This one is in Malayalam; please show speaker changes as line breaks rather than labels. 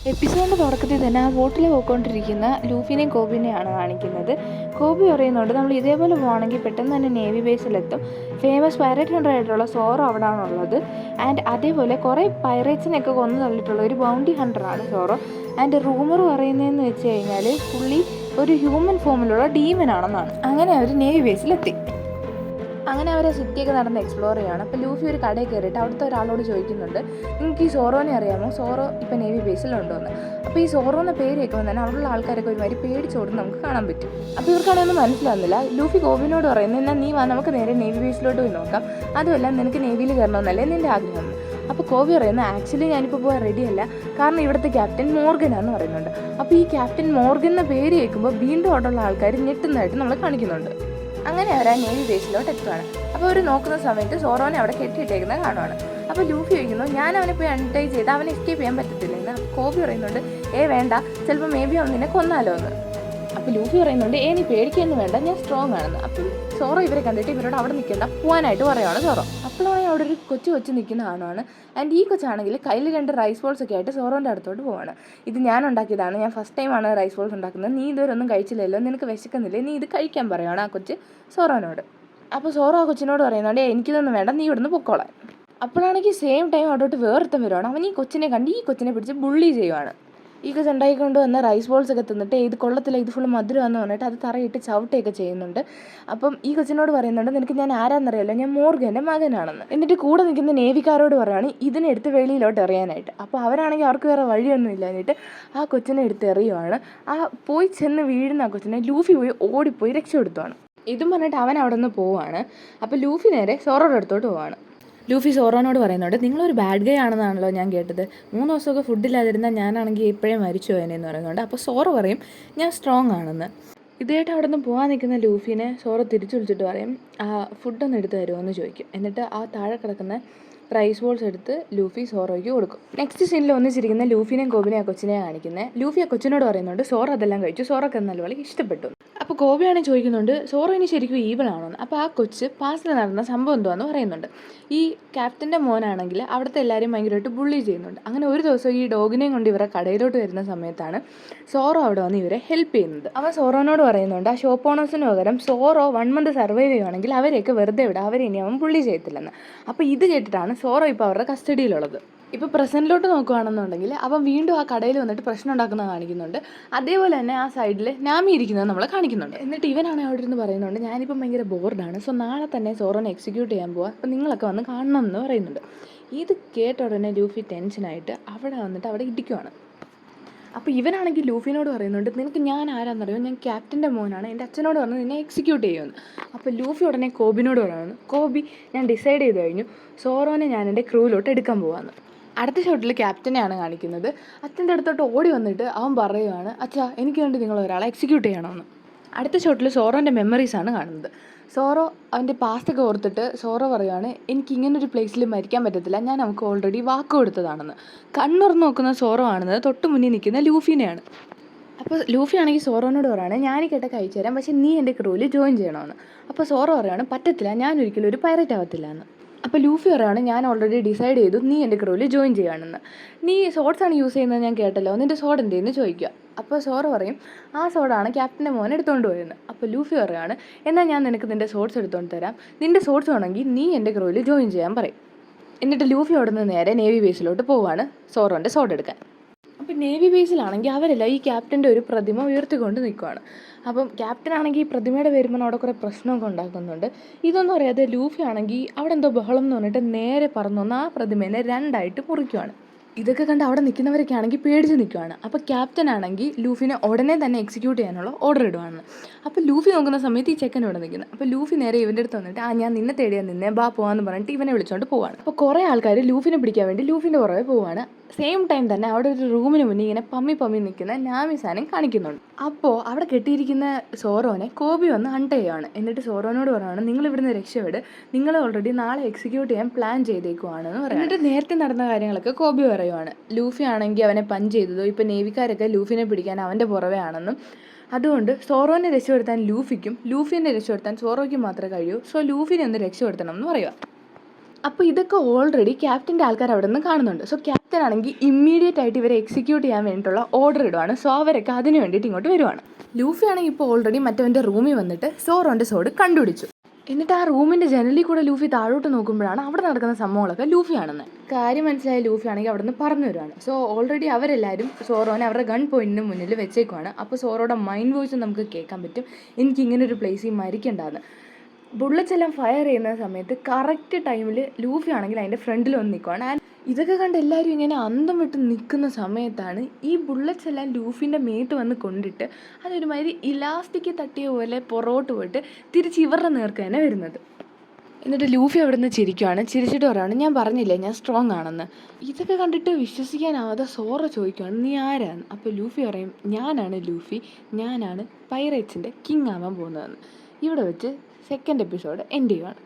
എപ്പിസോഡിൻ്റെ തുടക്കത്തിൽ തന്നെ ആ ബോട്ടിൽ പോയിക്കൊണ്ടിരിക്കുന്ന ലൂഫിനെയും കോബിനെയാണ് കാണിക്കുന്നത്. കോബി പറയുന്നുണ്ട് നമ്മൾ ഇതേപോലെ പോവുകയാണെങ്കിൽ പെട്ടെന്ന് തന്നെ നേവി ബേസിലെത്തും. ഫേമസ് പൈറേറ്റ് ഹണ്ടർ ആയിട്ടുള്ള സോറോ അവിടെയാണുള്ളത്. ആൻഡ് അതേപോലെ കുറേ പൈറേറ്റ്സിനെയൊക്കെ കൊന്നു തള്ളിയിട്ടുള്ള ഒരു ബൗണ്ടി ഹണ്ടറാണ് സോറോ. ആൻഡ് റൂമർ പറയുന്നതെന്ന് വെച്ച് കഴിഞ്ഞാൽ പുള്ളി ഒരു ഹ്യൂമൻ ഫോമിലുള്ള ഡീമനാണെന്നാണ്. അങ്ങനെ അവർ നേവി ബേസിലെത്തി. അങ്ങനെ അവർ സിറ്റിയൊക്കെ നടന്ന് എക്സ്പ്ലോർ ചെയ്യുകയാണ്. അപ്പോൾ ലൂഫി ഒരു കടയിൽ കയറിയിട്ട് അവിടുത്തെ ഒരാളോട് ചോദിക്കുന്നുണ്ട്, നിങ്ങൾക്ക് ഈ സോറോനെ അറിയാമോ? സോറോ ഇപ്പോൾ നേവി ബേസിലുണ്ടോ എന്ന്. അപ്പോൾ ഈ സോറോ എന്ന പേര് കേൾക്കുമ്പോൾ തന്നെ അവിടെയുള്ള ആൾക്കാരൊക്കെ ഒരുമാതിരി പേടിച്ചോടും നമുക്ക് കാണാൻ പറ്റും. അപ്പോൾ ഇവർക്കാണെന്ന് മനസ്സിലാകുന്നില്ല. ലൂഫി കോബിനോട് പറയുന്നത്, എന്നാൽ നീ വാ, നമുക്ക് നേരെ നേവി ബേസിലോട്ട് പോയി നോക്കാം, അതുമല്ല നിനക്ക് നേവിയിൽ കയറണമെന്നല്ലേ നിൻ്റെ ആഗ്രഹം. അപ്പോൾ കോബി പറയുന്നത്, ആക്ച്വലി ഞാനിപ്പോൾ പോകാൻ റെഡിയല്ല, കാരണം ഇവിടുത്തെ ക്യാപ്റ്റൻ മോർഗനാന്ന് പറയുന്നുണ്ട്. അപ്പോൾ ഈ ക്യാപ്റ്റൻ മോർഗൻ എന്ന പേര് കേൾക്കുമ്പോൾ വീണ്ടും അവിടെയുള്ള ആൾക്കാർ ഞെട്ടുന്നതായിട്ട് നമ്മൾ കാണിക്കുന്നുണ്ട്. അങ്ങനെ അവർ ആ നേവി ബേസിലോട്ട് എത്തുകയാണ്. അപ്പോൾ അവർ നോക്കുന്ന സമയത്ത് സോറോനെ അവിടെ കെട്ടിയിട്ടേക്കുന്നത് കാണുവാണ്. അപ്പോൾ ലൂഫി ചോദിക്കുന്നു, ഞാൻ അവനെ പോയി അൺടൈ ചെയ്ത് അവനെ എസ്കേപ്പ് ചെയ്യാൻ പറ്റത്തില്ലെന്ന്. അപ്പോൾ കോബി പറയുന്നുണ്ട്, വേണ്ട, ചിലപ്പോൾ മേ ബി അവൻ നിന്നെ കൊന്നാലോ എന്ന്. അപ്പോൾ ലൂഫി പറയുന്നുണ്ട്, നീ പേടിക്കൊന്നും വേണ്ട, ഞാൻ സ്ട്രോങ് ആണെന്ന്. അപ്പോൾ സോറോ ഇവരെ കണ്ടിട്ട് ഇവരോട് അവിടെ നിൽക്കേണ്ട, പോകാനായിട്ട് പറയുവാണ് സോറോ. അപ്പോഴാണ് അവിടെ ഒരു കൊച്ചു നിൽക്കുന്ന കാണുവാണ്. ആൻഡ് ഈ കൊച്ചാണെങ്കിൽ കയ്യിൽ 2 റൈസ് ബോൾസ് ഒക്കെ ആയിട്ട് സോറോൻ്റെ അടുത്തോട്ട് പോവാണ്. ഇത് ഞാൻ ഉണ്ടാക്കിയതാണ്, ഞാൻ ഫസ്റ്റ് ടൈമാണ് റൈസ് ബോൾസ് ഉണ്ടാക്കുന്നത്, നീ ഇതുവരെ ഒന്നും കഴിച്ചില്ലല്ലോ, നിനക്ക് വിശക്കുന്നില്ലേ, നീ ഇത് കഴിക്കാൻ പറയുവാണ് ആ കൊച്ച് സോറോനോട്. അപ്പോൾ സോറോ ആ കൊച്ചിനോട് പറയുന്നുണ്ട്, എനിക്കിതൊന്നും വേണ്ട, നീ ഇവിടുന്ന് പൊക്കോളാൻ. അപ്പോഴാണെങ്കിൽ സെയിം ടൈം അവിടോട്ട് വേർത്തം വരുവാണ്. അവൻ ഈ കൊച്ചിനെ കണ്ട് ഈ കൊച്ചിനെ പിടിച്ച് ബുള്ളി ചെയ്യുവാണ്. ഈ കൊച്ച് ഉണ്ടാക്കിക്കൊണ്ട് വന്ന റൈസ് ബോൾസ് ഒക്കെ തിന്നിട്ട് ഇത് കൊള്ളത്തില്ല, ഇത് ഫുള്ള് മധുരമാണെന്ന് പറഞ്ഞിട്ട് അത് തറയിട്ട് ചവിട്ടുകയൊക്കെ ചെയ്യുന്നുണ്ട്. അപ്പം ഈ കൊച്ചിനോട് പറയുന്നുണ്ട്, നിനക്ക് ഞാൻ ആരാന്നറിയാലോ, ഞാൻ മോർഗൻ്റെ മകനാണെന്ന്. എന്നിട്ട് കൂടെ നിൽക്കുന്ന നേവിക്കാരോട് പറയുകയാണ് ഇതിനെ എടുത്ത് വെളിയിലോട്ട് എറിയാനായിട്ട്. അപ്പോൾ അവരാണെങ്കിൽ അവർക്ക് വേറെ വഴിയൊന്നും ഇല്ലാഞ്ഞിട്ട് ആ കൊച്ചിനെ എടുത്ത് എറിയുവാണ്. ആ പോയി ചെന്ന് വീഴുന്ന ആ കൊച്ചിനെ ലൂഫി പോയി ഓടിപ്പോയി രക്ഷപ്പെടുത്തുവാണ്. ഇതും പറഞ്ഞിട്ട് അവൻ അവിടെ നിന്ന് പോവുകയാണ്. അപ്പോൾ ലൂഫി നേരെ സോറോയുടെ അടുത്തോട്ട് പോവാണ്. ലൂഫി സോറോനോട് പറയുന്നുണ്ട്, നിങ്ങളൊരു ബാഡ് ഗൈ ആണെന്നാണല്ലോ ഞാൻ കേട്ടത്, 3 ദിവസമൊക്കെ ഫുഡില്ലാതിരുന്നാൽ ഞാനാണെങ്കിൽ ഇപ്പോഴേ മരിച്ചു പോയനെന്ന് പറയുന്നുണ്ട്. അപ്പോൾ സോറോ പറയും, ഞാൻ സ്ട്രോങ് ആണെന്ന്. ഇതായിട്ട് അവിടെ നിന്ന് പോകാൻ നിൽക്കുന്ന ലൂഫിനെ സോറോ തിരിച്ചു വിളിച്ചിട്ട് പറയും, ഫുഡൊന്ന് എടുത്ത് തരുമോ എന്ന് ചോദിക്കും. എന്നിട്ട് ആ താഴെ കിടക്കുന്ന റൈസ് ബോൾസ് എടുത്ത് ലൂഫി സോറോയ്ക്ക് കൊടുക്കും. നെക്സ്റ്റ് സീനിൽ ഒന്നിച്ചിരിക്കുന്ന ലൂഫിനെയും കോബിനെയും ആ കൊച്ചിനെയാണ് കാണിക്കുന്നത്. ലൂഫി ആ കൊച്ചിനോട് പറയുന്നുണ്ട്, സോറോ അതെല്ലാം കഴിച്ചു, സോറോക്ക് നല്ലപോലെ ഇഷ്ടപ്പെട്ടു. അപ്പോൾ കോബിയാണെങ്കിൽ ചോദിക്കുന്നുണ്ട്, സോറോ ഇനി ശരിക്കും ഈവിളാണോന്ന്. അപ്പോൾ ആ കൊച്ച് പാസ്റ്റിൽ നടന്ന സംഭവം എന്തുവാന്ന് പറയുന്നുണ്ട്. ഈ ക്യാപ്റ്റൻ്റെ മോനാണെങ്കിൽ അവിടുത്തെ എല്ലാവരെയും ഭയങ്കരമായിട്ട് ബുള്ളി ചെയ്യുന്നുണ്ട്. അങ്ങനെ ഒരു ദിവസം ഈ ഡോഗിനെയും കൊണ്ട് ഇവരെ കടയിലോട്ട് വരുന്ന സമയത്താണ് സോറോ അവിടെ വന്ന് ഇവരെ ഹെൽപ്പ് ചെയ്യുന്നത്. അവൻ സോറോനോട് പറയുന്നുണ്ട്, ആ ഷോപ്പ് ഓണേഴ്സിന് പകരം സോറോ 1 മന്ത് സർവൈവ് ചെയ്യുവാണെങ്കിൽ അവരെയൊക്കെ വെറുതെ വിടുക, അവരെ ഇനി അവൻ ബുള്ളി ചെയ്യത്തില്ലെന്ന്. അപ്പോൾ ഇത് കേട്ടിട്ടാണ് സോറോ ഇപ്പോൾ അവരുടെ കസ്റ്റഡിയിലുള്ളത്. ഇപ്പോൾ പ്രസൻറ്റിലോട്ട് നോക്കുകയാണെന്നുണ്ടെങ്കിൽ അവൻ വീണ്ടും ആ കടയിൽ വന്നിട്ട് പ്രശ്നം ഉണ്ടാക്കുന്നത് കാണിക്കുന്നുണ്ട്. അതേപോലെ തന്നെ ആ സൈഡിൽ നാമി ഇരിക്കുന്നത് നമ്മളെ കാണിക്കുന്നുണ്ട്. എന്നിട്ട് ഇവനാണ് അവിടെ ഇരുന്ന് പറയുന്നുണ്ട്, ഞാനിപ്പോൾ ഭയങ്കര ബോർഡാണ്, സോ നാളെ തന്നെ സോറോനെ എക്സിക്യൂട്ട് ചെയ്യാൻ പോവാം, അപ്പോൾ നിങ്ങളൊക്കെ വന്ന് കാണണം എന്ന് പറയുന്നുണ്ട്. ഇത് കേട്ട ഉടനെ ലൂഫി ടെൻഷനായിട്ട് അവിടെ വന്നിട്ട് അവിടെ ഇടിക്കുവാണ്. അപ്പോൾ ഇവനാണെങ്കിൽ ലൂഫിനോട് പറയുന്നുണ്ട്, നിനക്ക് ഞാൻ ആരാന്നറിയോ, ഞാൻ ക്യാപ്റ്റൻ്റെ മോനാണ്, എൻ്റെ അച്ഛനോട് പറഞ്ഞ് നിന്നെ എക്സിക്യൂട്ട് ചെയ്യുമെന്ന്. അപ്പോൾ ലൂഫി ഉടനെ കോബിനോട് പറയുന്നു, കോബി, ഞാൻ ഡിസൈഡ് ചെയ്ത് കഴിഞ്ഞു, സോറോനെ ഞാൻ എൻ്റെ ക്രൂവിലോട്ട് എടുക്കാൻ പോവാന്ന്. അടുത്ത ഷോട്ടിൽ ക്യാപ്റ്റനെയാണ് കാണിക്കുന്നത്. അച്ഛൻ്റെ അടുത്തോട്ട് ഓടി വന്നിട്ട് അവൻ പറയുവാണ്, അച്ഛാ എനിക്ക് വേണ്ടി നിങ്ങൾ ഒരാളെ എക്സിക്യൂട്ട് ചെയ്യണമെന്ന്. അടുത്ത ഷോട്ടിൽ സോറോൻ്റെ മെമ്മറീസാണ് കാണുന്നത്. സോറോ അവൻ്റെ പാസ്റ്റൊക്കെ ഓർത്തിട്ട് സോറോ പറയുവാണ്, എനിക്ക് ഇങ്ങനൊരു പ്ലേസിൽ മരിക്കാൻ പറ്റത്തില്ല, ഞാൻ നമുക്ക് ഓൾറെഡി വാക്ക് കൊടുത്തതാണെന്ന്. കണ്ണുറന്ന് നോക്കുന്ന സോറോ ആണെന്നത് തൊട്ട് മുന്നിൽ നിൽക്കുന്ന ലൂഫിനെയാണ്. അപ്പോൾ ലൂഫി ആണെങ്കിൽ സോറോനോട് പറയുകയാണ്, ഞാൻ ഈ കേട്ട കഴിച്ചു തരാം, പക്ഷേ നീ എൻ്റെ ക്രൂവിൽ ജോയിൻ ചെയ്യണമെന്ന്. അപ്പോൾ സോറോ പറയുകയാണ്, പറ്റത്തില്ല, ഞാൻ ഒരിക്കലും ഒരു പൈററ്റ് ആവത്തില്ല എന്ന്. അപ്പോൾ ലൂഫി പറയുകയാണ്, ഞാൻ ഓൾറെഡി ഡിസൈഡ് ചെയ്തു, നീ എൻ്റെ ക്രൂവിൽ ജോയിൻ ചെയ്യുകയാണെന്ന്. നീ സോഡ്സാണ് യൂസ് ചെയ്യുന്നത് ഞാൻ കേട്ടല്ലോ, നിൻ്റെ സോഡ് എന്തെന്ന് ചോദിക്കുക. അപ്പോൾ സോറോ പറയും, ആ സോഡാണ് ക്യാപ്റ്റൻ്റെ മോൻ എടുത്തുകൊണ്ട് പോയത്. അപ്പോൾ ലൂഫി പറയുകയാണ്, എന്നാൽ ഞാൻ നിനക്ക് നിൻ്റെ സോഡ്സ് എടുത്തുകൊണ്ട് തരാം, നിൻ്റെ സോഡ്സ് വേണമെങ്കിൽ നീ എൻ്റെ ക്രൂവിൽ ജോയിൻ ചെയ്യാൻ പറയും. എന്നിട്ട് ലൂഫി അവിടെ നിന്ന് നേരെ നേവി ബേസിലോട്ട് പോവുകയാണ് സോറോൻ്റെ സോഡ് എടുക്കാൻ. അപ്പോൾ നേവി ബേസിലാണെങ്കിൽ അവരെല്ലാം ഈ ക്യാപ്റ്റൻ്റെ ഒരു പ്രതിമ ഉയർത്തിക്കൊണ്ട് നിൽക്കുകയാണ്. അപ്പം ക്യാപ്റ്റൻ ആണെങ്കിൽ ഈ പ്രതിമയുടെ വരുമ്പോൾ അവിടെ കുറേ പ്രശ്നമൊക്കെ ഉണ്ടാക്കുന്നുണ്ട്. ഇതൊന്നും അറിയാതെ ലൂഫി ആണെങ്കിൽ അവിടെ എന്തോ ബഹളം എന്ന് പറഞ്ഞിട്ട് നേരെ പറന്നു വന്ന് ആ പ്രതിമേനെ 2ആയിട്ട് മുറിക്കുവാണ്. ഇതൊക്കെ കണ്ട് അവിടെ നിൽക്കുന്നവരൊക്കെ ആണെങ്കിൽ പേടിച്ച് നിൽക്കുവാണ്. അപ്പോൾ ക്യാപ്റ്റൻ ആണെങ്കിൽ ലൂഫിനെ ഉടനെ തന്നെ എക്സിക്യൂട്ട് ചെയ്യാനുള്ള ഓർഡർ ഇടുവാണ്. അപ്പോൾ ലൂഫി നോക്കുന്ന സമയത്ത് ഈ ചെക്കൻ ഇവിടെ നിൽക്കുന്നത്. അപ്പോൾ ലൂഫി നേരെ ഇവൻ്റെ അടുത്ത് വന്നിട്ട്, ഞാൻ നിന്നെ തേടിയാൽ നിന്നെ ബാ പോകാമെന്ന് പറഞ്ഞിട്ട് ഇവനെ വിളിച്ചുകൊണ്ട് പോവാണ്. അപ്പോൾ കുറേ ആൾക്കാർ ലൂഫിനെ പിടിക്കാൻ വേണ്ടി ലൂഫിൻ്റെ പുറകെ പോവാണ്. സെയിം ടൈം തന്നെ അവിടെ ഒരു റൂമിന് മുന്നിൽ ഇങ്ങനെ പമ്മി നിൽക്കുന്ന നാമിസാനും കാണിക്കുന്നുണ്ട്. അപ്പോൾ അവിടെ കെട്ടിയിരിക്കുന്ന സോറോനെ കോബി വന്ന് ഹണ്ട് ചെയ്യുകയാണ്. എന്നിട്ട് സോറോനോട് പറയുകയാണ്, നിങ്ങൾ ഇവിടുന്ന് രക്ഷപ്പെട്, നിങ്ങൾ ഓൾറെഡി നാളെ എക്സിക്യൂട്ട് ചെയ്യാൻ പ്ലാൻ ചെയ്തേക്കുവാണെന്ന് പറയും. എന്നിട്ട് നേരത്തെ നടന്ന കാര്യങ്ങളൊക്കെ കോബി പറയുവാണ്. ലൂഫി ആണെങ്കിൽ അവനെ പഞ്ച് ചെയ്തതോ ഇപ്പോൾ നേവിക്കാരൊക്കെ ലൂഫിനെ പിടിക്കാൻ അവൻ്റെ പുറവേ ആണെന്നും, അതുകൊണ്ട് സോറോനെ രക്ഷപ്പെടുത്താൻ ലൂഫിക്കും ലൂഫിനെ രക്ഷപ്പെടുത്താൻ സോറോയ്ക്കും മാത്രമേ കഴിയൂ, സോ ലൂഫിനെ ഒന്ന് രക്ഷപ്പെടുത്തണം എന്ന് പറയുക. അപ്പോൾ ഇതൊക്കെ ഓൾറെഡി ക്യാപ്റ്റൻ്റെ ആൾക്കാർ അവിടെ നിന്ന് കാണുന്നുണ്ട്. സോ ക്യാപ്റ്റൻ ആണെങ്കിൽ ഇമ്മീഡിയറ്റ് ആയിട്ട് ഇവരെ എക്സിക്യൂട്ട് ചെയ്യാൻ വേണ്ടിയിട്ടുള്ള ഓർഡർ ഇടുവാണ്. സോ അവരൊക്കെ അതിന് വേണ്ടിയിട്ട് ഇങ്ങോട്ട് വരുവാണ്. ലൂഫി ആണെങ്കിൽ ഇപ്പോൾ ഓൾറെഡി മറ്റവൻ്റെ റൂമിൽ വന്നിട്ട് സോറോൻ്റെ സോഡ് കണ്ടുപിടിച്ചു. എന്നിട്ട് ആ റൂമിൻ്റെ ജനലിൽ കൂടെ ലൂഫി താഴോട്ട് നോക്കുമ്പോഴാണ് അവിടെ നടക്കുന്ന സംഭവങ്ങളൊക്കെ ലൂഫിയാണെന്ന് കാര്യം മനസ്സിലായ ലൂഫി ആണെങ്കിൽ അവിടെ നിന്ന് പറഞ്ഞു വരുവാണ്. സോ ഓൾറെഡി അവരെല്ലാവരും സോറോനെ അവരുടെ ഗൺ പോയിന്റിന് മുന്നിൽ വെച്ചേക്കുവാണ്. അപ്പോൾ സോറോയുടെ മൈൻഡ് വോയിസ് നമുക്ക് കേൾക്കാൻ പറ്റും, എനിക്ക് ഇങ്ങനെ ഒരു പ്ലേസിൽ മരിക്കണ്ടെന്ന്. ബുള്ളറ്റ്സ് എല്ലാം ഫയർ ചെയ്യുന്ന സമയത്ത് കറക്റ്റ് ടൈമിൽ ലൂഫി ആണെങ്കിൽ അതിൻ്റെ ഫ്രണ്ടിൽ വന്ന് നിൽക്കുവാണ്. ആൻഡ് ഇതൊക്കെ കണ്ട് എല്ലാവരും ഇങ്ങനെ അന്തം വിട്ട് നിൽക്കുന്ന സമയത്താണ് ഈ ബുള്ളറ്റ്സ് എല്ലാം ലൂഫിൻ്റെ മേത്ത് വന്ന് കൊണ്ടിട്ട് അതൊരുമാതിരി ഇലാസ്റ്റിക് തട്ടിയ പോലെ പുറകോട്ട് പോയിട്ട് തിരിച്ച് ഇവരുടെ നേർക്ക് തന്നെ വരുന്നത്. എന്നിട്ട് ലൂഫി അവിടെ നിന്ന് ചിരിക്കുവാണ്. ചിരിച്ചിട്ട് പറയുകയാണ്, ഞാൻ പറഞ്ഞില്ലേ ഞാൻ സ്ട്രോങ് ആണെന്ന്. ഇതൊക്കെ കണ്ടിട്ട് വിശ്വസിക്കാനാവാതെ സോറ ചോദിക്കുവാണ്, നീ ആരാന്ന്? അപ്പോൾ ലൂഫി പറയും, ഞാനാണ് ലൂഫി, ഞാനാണ് പൈറേറ്റ്സിൻ്റെ കിങ് ആവാൻ പോകുന്നതെന്ന്. ഇവിടെ വെച്ച് സെക്കൻഡ് എപ്പിസോഡ് എൻഡ് ചെയ്യുവാണ്.